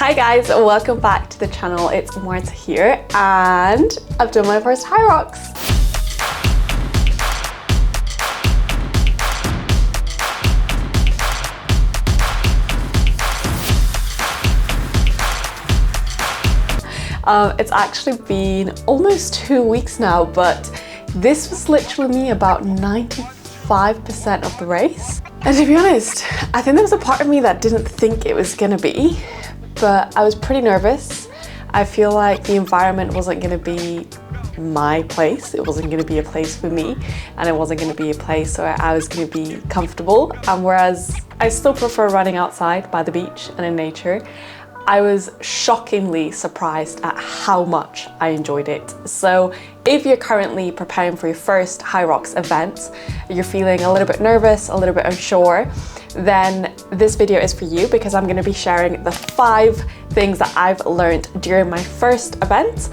Hi guys, welcome back to the channel. It's Marta here and I've done my first Hyrox. It's actually been almost 2 weeks now, but this was literally me about 95% of the race. And to be honest, I think there was a part of me that didn't think it was gonna be, but I was pretty nervous. I feel like the environment wasn't gonna be my place. It wasn't gonna be a place for me, and it wasn't gonna be a place where I was gonna be comfortable. And whereas I still prefer running outside by the beach and in nature, I was shockingly surprised at how much I enjoyed it. So if you're currently preparing for your first Hyrox event, you're feeling a little bit nervous, a little bit unsure, then this video is for you, because I'm going to be sharing the 5 things that I've learned during my first event,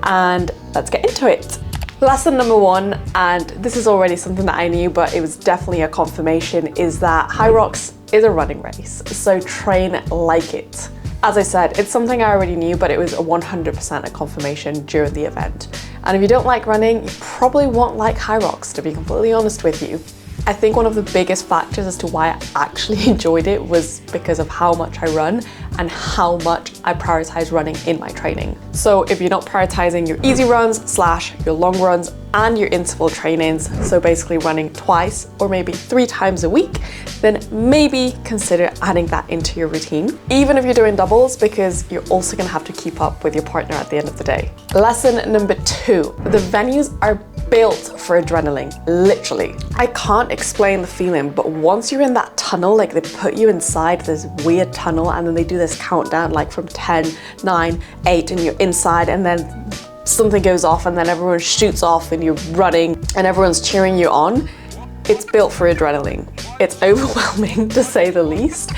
and let's get into it. Lesson number 1, and this is already something that I knew, but it was definitely a confirmation, is that Hyrox is a running race, so train like it. As I said, it's something I already knew, but it was 100% a confirmation during the event. And if you don't like running, you probably won't like Hyrox, to be completely honest with you. I think one of the biggest factors as to why I actually enjoyed it was because of how much I run and how much I prioritize running in my training. So if you're not prioritizing your easy runs / your long runs and your interval trainings, so basically running twice or maybe 3 times a week, then maybe consider adding that into your routine, even if you're doing doubles, because you're also gonna have to keep up with your partner at the end of the day. Lesson number 2, the venues are built for adrenaline, literally. I can't explain the feeling, but once you're in that tunnel, like they put you inside this weird tunnel and then they do this countdown like from 10, 9, 8, and you're inside, and then something goes off and then everyone shoots off and you're running and everyone's cheering you on. It's built for adrenaline. It's overwhelming to say the least,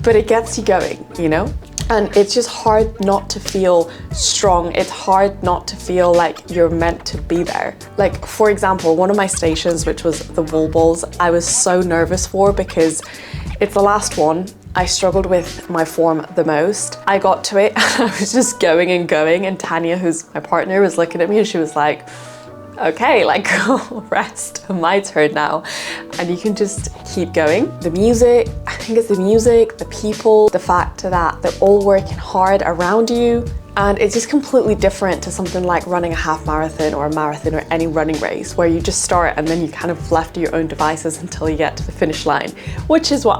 but it gets you going, you know? And it's just hard not to feel strong. It's hard not to feel like you're meant to be there. Like, for example, one of my stations, which was the wall balls, I was so nervous for because it's the last one. I struggled with my form the most. I got to it and I was just going and going, and Tanya, who's my partner, was looking at me and she was like, okay, like, rest, my turn now. And you can just keep going. The music, I think it's the music, the people, the fact that they're all working hard around you. And it's just completely different to something like running a half marathon or a marathon or any running race, where you just start and then you kind of left to your own devices until you get to the finish line, which is what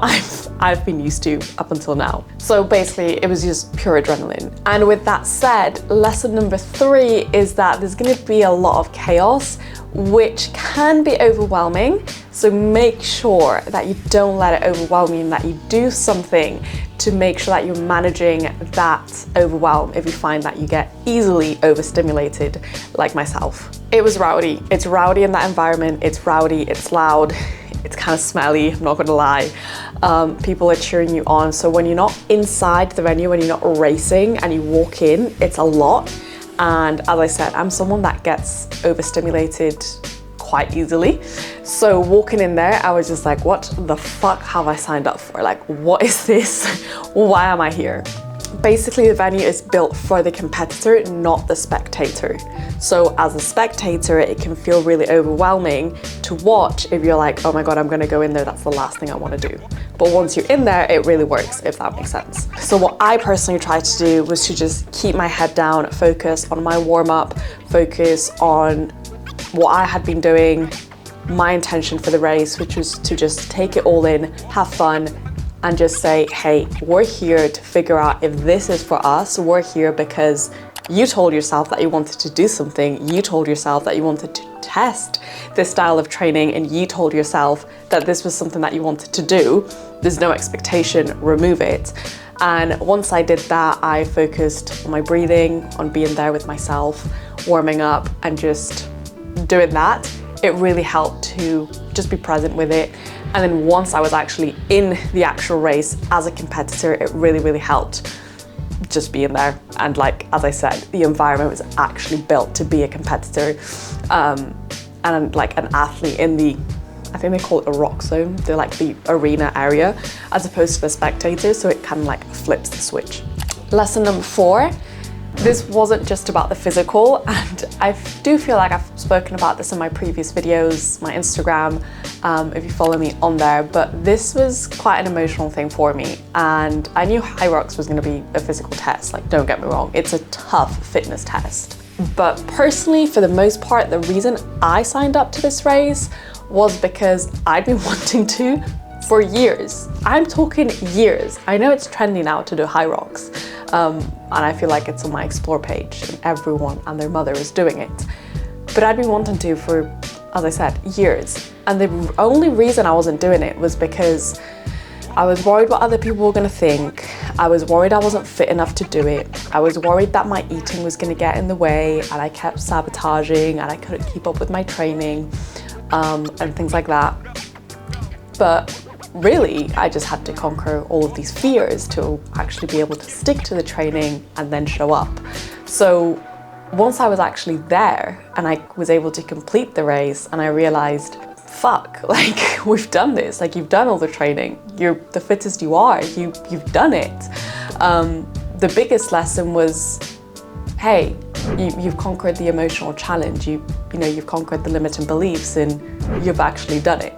I've been used to up until now. So basically it was just pure adrenaline. And with that said, lesson number 3 is that there's going to be a lot of chaos, which can be overwhelming. So make sure that you don't let it overwhelm you and that you do something to make sure that you're managing that overwhelm if you find that you get easily overstimulated, like myself. It was rowdy. It's rowdy in that environment. It's rowdy, it's loud, it's kind of smelly, I'm not gonna lie. People are cheering you on. So when you're not inside the venue, when you're not racing and you walk in, it's a lot. And as I said, I'm someone that gets overstimulated quite easily. So walking in there, I was just like, what the fuck have I signed up for? Like, what is this? Why am I here? Basically, the venue is built for the competitor, not the spectator. So as a spectator, it can feel really overwhelming to watch if you're like, oh my God, I'm gonna go in there, that's the last thing I wanna do. But once you're in there, it really works, if that makes sense. So what I personally tried to do was to just keep my head down, focus on my warm-up, focus on what I had been doing, my intention for the race, which was to just take it all in, have fun, and just say, hey, we're here to figure out if this is for us. We're here because you told yourself that you wanted to do something. You told yourself that you wanted to test this style of training, and you told yourself that this was something that you wanted to do. There's no expectation, remove it. And once I did that, I focused on my breathing, on being there with myself, warming up, and just doing that. It really helped to just be present with it. And then once I was actually in the actual race as a competitor, it really helped just being there. And like, as I said, the environment was actually built to be a competitor and like an athlete in the, I think they call it a rock zone. They're like the arena area as opposed to the spectators. So it kind of like flips the switch. Lesson number 4. This wasn't just about the physical, and I do feel like I've spoken about this in my previous videos, my Instagram, if you follow me on there, but this was quite an emotional thing for me. And I knew Hyrox was going to be a physical test, like, don't get me wrong, it's a tough fitness test. But personally, for the most part, the reason I signed up to this race was because I'd been wanting to for years. I'm talking years. I know it's trendy now to do Hyrox, and I feel like it's on my explore page and everyone and their mother is doing it. But I'd been wanting to for, as I said, years. And the only reason I wasn't doing it was because I was worried what other people were gonna think. I was worried I wasn't fit enough to do it. I was worried that my eating was gonna get in the way, and I kept sabotaging and I couldn't keep up with my training, and things like that. But really, I just had to conquer all of these fears to actually be able to stick to the training and then show up. So once I was actually there and I was able to complete the race, and I realized, fuck, like, we've done this, like, you've done all the training, you're the fittest you are, you've done it. The biggest lesson was, hey, you've conquered the emotional challenge, you know, you've conquered the limiting beliefs, and you've actually done it.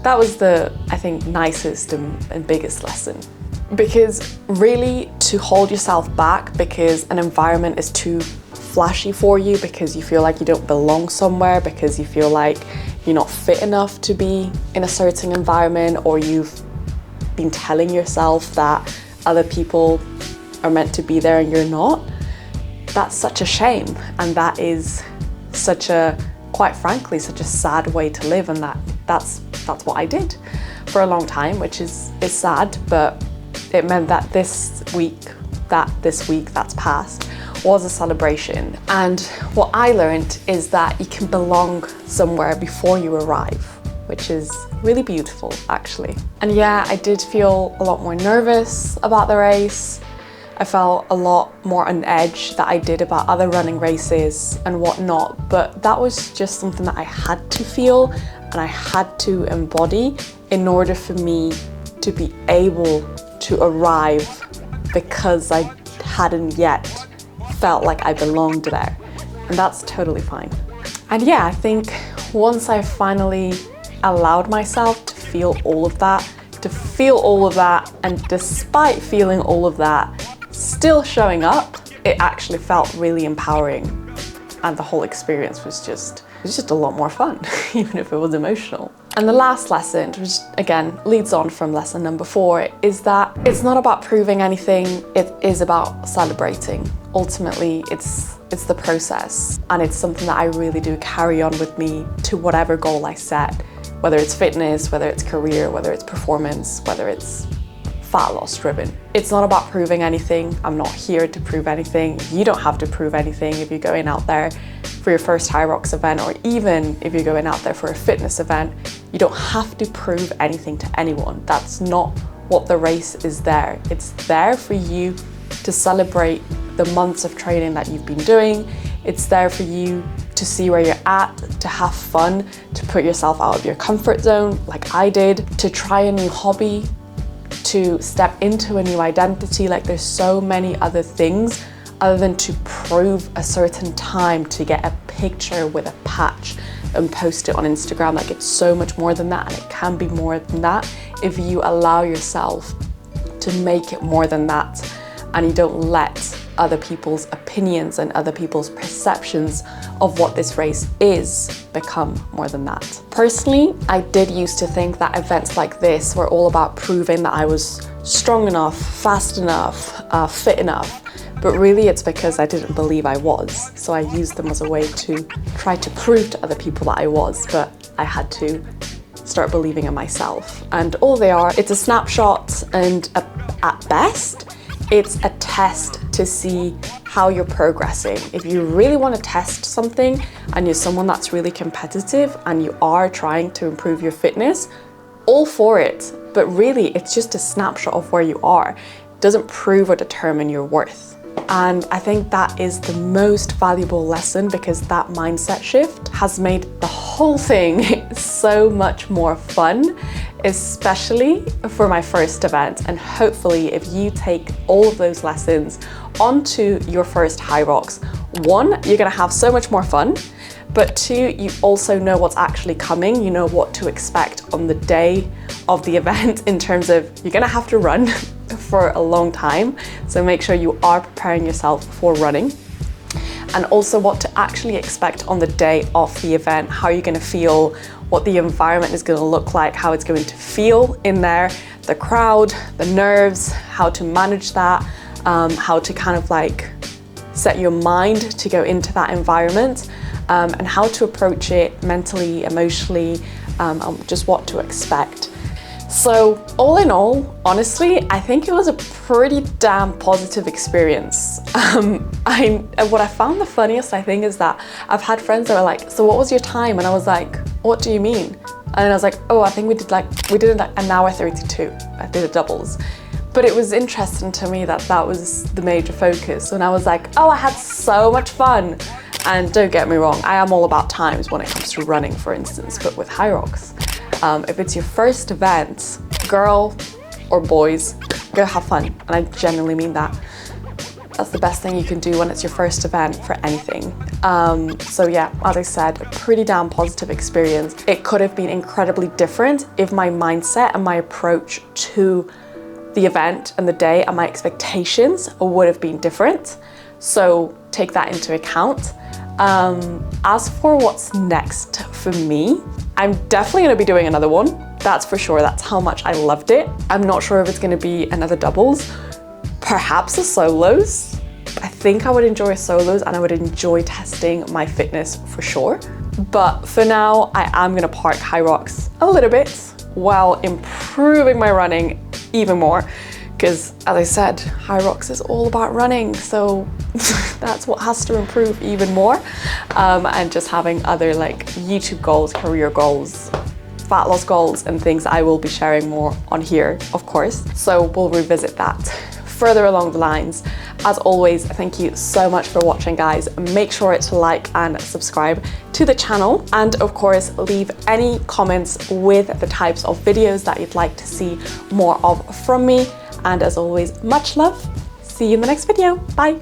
That was the, I think, nicest and biggest lesson. Because really, to hold yourself back because an environment is too flashy for you, because you feel like you don't belong somewhere, because you feel like you're not fit enough to be in a certain environment, or you've been telling yourself that other people are meant to be there and you're not, that's such a shame. And that is such a, quite frankly, such a sad way to live. And that's what I did for a long time, which is sad, but it meant that this week that's passed was a celebration. And what I learned is that you can belong somewhere before you arrive, which is really beautiful, actually. And yeah, I did feel a lot more nervous about the race. I felt a lot more on edge that I did about other running races and whatnot, but that was just something that I had to feel and I had to embody in order for me to be able to arrive, because I hadn't yet felt like I belonged there. And that's totally fine. And yeah, I think once I finally allowed myself to feel all of that, and despite feeling all of that, still showing up, it actually felt really empowering. And the whole experience was just a lot more fun, even if it was emotional. And the last lesson, which again leads on from lesson number 4, is that it's not about proving anything, it is about celebrating. Ultimately, it's the process, and it's something that I really do carry on with me to whatever goal I set, whether it's fitness, whether it's career, whether it's performance, whether it's fat loss driven. It's not about proving anything. I'm not here to prove anything. You don't have to prove anything if you're going out there for your first Hyrox event, or even if you're going out there for a fitness event. You don't have to prove anything to anyone. That's not what the race is there. It's there for you to celebrate the months of training that you've been doing. It's there for you to see where you're at, to have fun, to put yourself out of your comfort zone like I did, to try a new hobby, to step into a new identity. Like, there's so many other things other than to prove a certain time, to get a picture with a patch and post it on Instagram. Like, it's so much more than that, and it can be more than that if you allow yourself to make it more than that, and you don't let other people's opinions and other people's perceptions of what this race is become more than that. Personally, I did used to think that events like this were all about proving that I was strong enough, fast enough, fit enough, but really it's because I didn't believe I was. So I used them as a way to try to prove to other people that I was, but I had to start believing in myself. And all they are, it's a snapshot, and at best, it's a test to see how you're progressing. If you really want to test something and you're someone that's really competitive and you are trying to improve your fitness, all for it. But really, it's just a snapshot of where you are. It doesn't prove or determine your worth. And I think that is the most valuable lesson, because that mindset shift has made the whole thing so much more fun. especially for my first event. And hopefully if you take all of those lessons onto your first Hyrox, one, you're gonna have so much more fun, but two, you also know what's actually coming. You know what to expect on the day of the event in terms of you're gonna have to run for a long time. So make sure you are preparing yourself for running. And also what to actually expect on the day of the event, how you're gonna feel, what the environment is gonna look like, how it's going to feel in there, the crowd, the nerves, how to manage that, how to kind of like set your mind to go into that environment, and how to approach it mentally, emotionally, just what to expect. So all in all, honestly, I think it was a pretty damn positive experience. What I found the funniest, I think, is that I've had friends that were like, so what was your time? And I was like, what do you mean? And I was like, oh, I think we did like an hour 32. I did a doubles. But it was interesting to me that that was the major focus. And I was like, oh, I had so much fun. And don't get me wrong, I am all about times when it comes to running, for instance, but with Hyrox, if it's your first event, girl or boys, go have fun. And I genuinely mean that. That's the best thing you can do when it's your first event for anything. So yeah, as I said, a pretty damn positive experience. It could have been incredibly different if my mindset and my approach to the event and the day and my expectations would have been different. So take that into account. As for what's next for me, I'm definitely gonna be doing another one. That's for sure. That's how much I loved it. I'm not sure if it's gonna be another doubles, perhaps a solos. I think I would enjoy a solos and I would enjoy testing my fitness for sure. But for now, I am gonna park Hyrox a little bit while improving my running even more. Because as I said, Hyrox is all about running, so that's what has to improve even more. And just having other like YouTube goals, career goals, fat loss goals, and things I will be sharing more on here, of course. So we'll revisit that further along the lines. As always, thank you so much for watching, guys. Make sure to like and subscribe to the channel. And of course, leave any comments with the types of videos that you'd like to see more of from me. And as always, much love. See you in the next video. Bye.